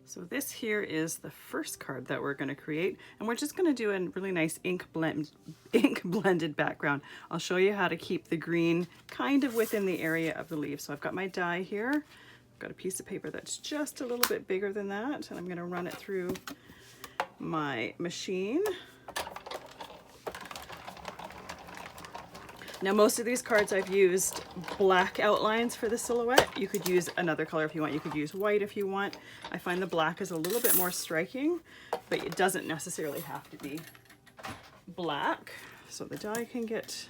So this here is the first card that we're going to create, and we're just going to do a really nice ink blended background. I'll show you how to keep the green kind of within the area of the leaf. So I've got my die here. I've got a piece of paper that's just a little bit bigger than that, and I'm going to run it through my machine. Now most of these cards I've used black outlines for the silhouette. You could use another color if you want. You could use white if you want. I find the black is a little bit more striking, but it doesn't necessarily have to be black. So the die can get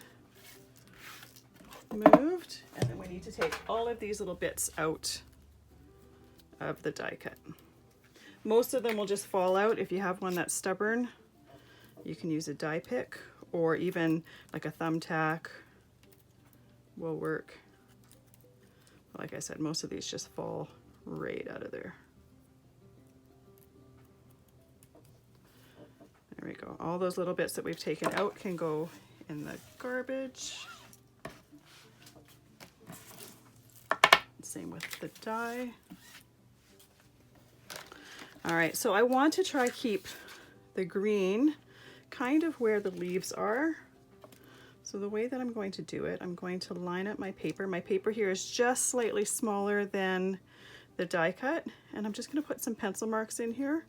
moved, and then we need to take all of these little bits out of the die cut. Most of them will just fall out. If you have one that's stubborn, you can use a die pick, or even like a thumbtack will work. Like I said, most of these just fall right out of there. There we go. All those little bits that we've taken out can go in the garbage. Same with the die. All right, so I want to try keep the green kind of where the leaves are. So the way that I'm going to do it, I'm going to line up my paper. My paper here is just slightly smaller than the die cut, and I'm just going to put some pencil marks in here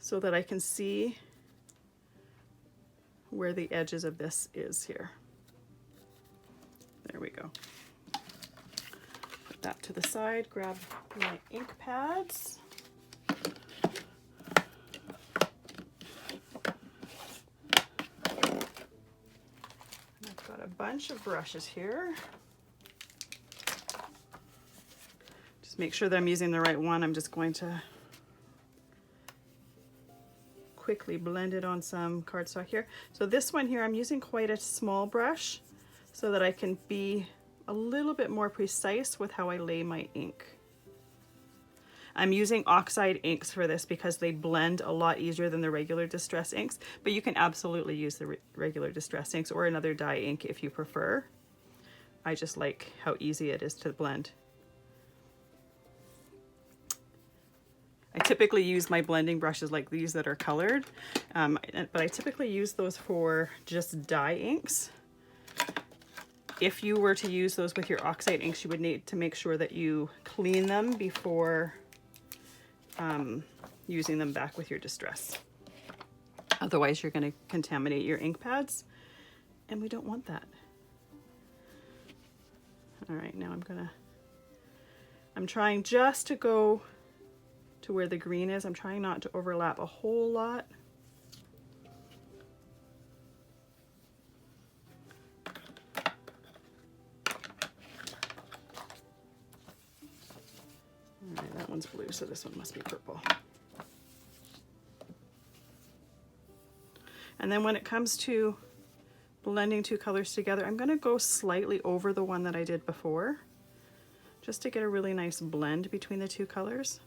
so that I can see where the edges of this is here. There we go. Put that to the side, grab my ink pads. Bunch of brushes here. Just make sure that I'm using the right one. I'm just going to quickly blend it on some cardstock here. So this one here, I'm using quite a small brush so that I can be a little bit more precise with how I lay my ink. I'm using Oxide inks for this because they blend a lot easier than the regular distress inks, but you can absolutely use the regular distress inks or another dye ink if you prefer. I just like how easy it is to blend. I typically use my blending brushes like these that are colored, but I typically use those for just dye inks. If you were to use those with your Oxide inks, you would need to make sure that you clean them before using them back with your distress. Otherwise you're going to contaminate your ink pads, and we don't want that. All right, now I'm trying just to go to where the green is. I'm trying not to overlap a whole lot. That one's blue, so this one must be purple. And then when it comes to blending two colors together, I'm going to go slightly over the one that I did before, just to get a really nice blend between the two colors.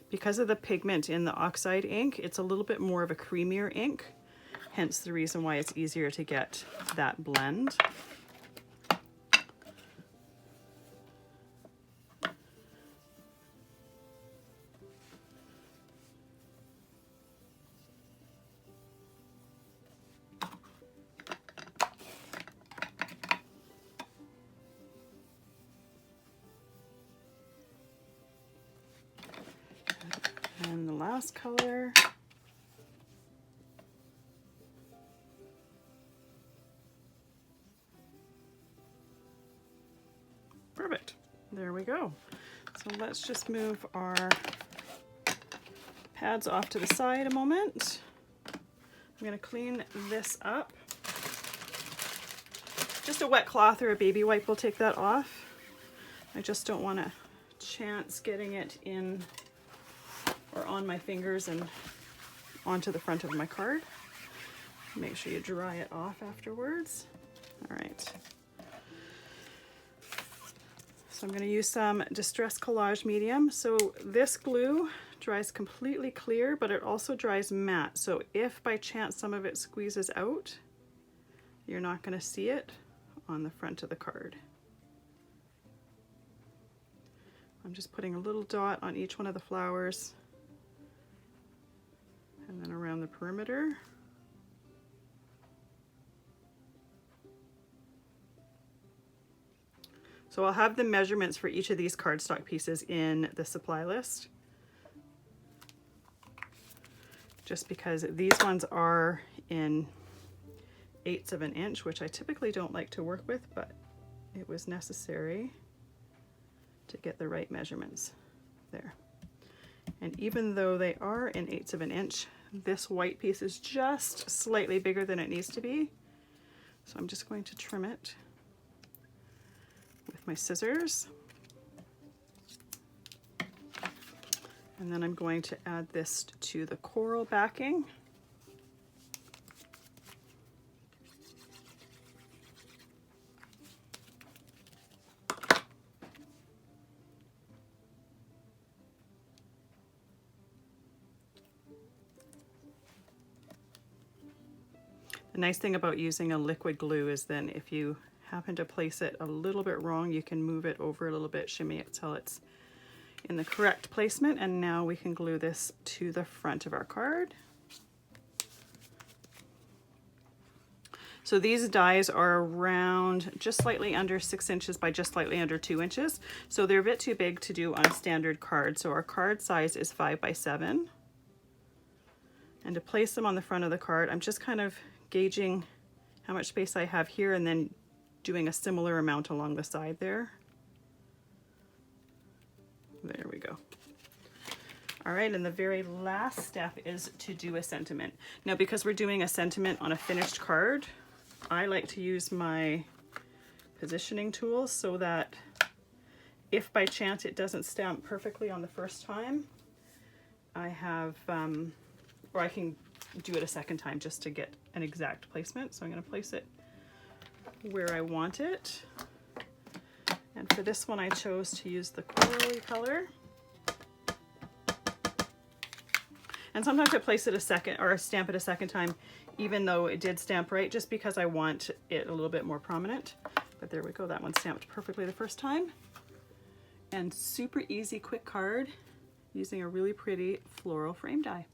Because of the pigment in the Oxide ink, it's a little bit more of a creamier ink, hence the reason why it's easier to get that blend. And the last color. Perfect. There we go. So let's just move our pads off to the side a moment. I'm going to clean this up. Just a wet cloth or a baby wipe will take that off. I just don't want to chance getting it in or on my fingers and onto the front of my card. Make sure you dry it off afterwards. All right. So I'm going to use some Distress Collage Medium. So this glue dries completely clear, but it also dries matte. So if by chance some of it squeezes out, you're not going to see it on the front of the card. I'm just putting a little dot on each one of the flowers and then around the perimeter. So I'll have the measurements for each of these cardstock pieces in the supply list, just because these ones are in 1/8 of an inch, which I typically don't like to work with, but it was necessary to get the right measurements there. And even though they are in 1/8 of an inch, this white piece is just slightly bigger than it needs to be. So I'm just going to trim it with my scissors. And then I'm going to add this to the coral backing. The nice thing about using a liquid glue is then if you happen to place it a little bit wrong, you can move it over a little bit, shimmy it till it's in the correct placement, and now we can glue this to the front of our card. So these dies are around just slightly under 6 inches by just slightly under 2 inches. So they're a bit too big to do on a standard card. So our card size is 5 by 7. And to place them on the front of the card, I'm just kind of gauging how much space I have here and then doing a similar amount along the side there. There we go. All right, and the very last step is to do a sentiment. Now, because we're doing a sentiment on a finished card, I like to use my positioning tool so that if by chance it doesn't stamp perfectly on the first time, I have, or I can do it a second time just to get an exact placement. So I'm going to place it where I want it. And for this one, I chose to use the corally color. And sometimes I place it a second, or stamp it a second time, even though it did stamp right, just because I want it a little bit more prominent. But there we go, that one stamped perfectly the first time. And super easy, quick card using a really pretty floral frame die.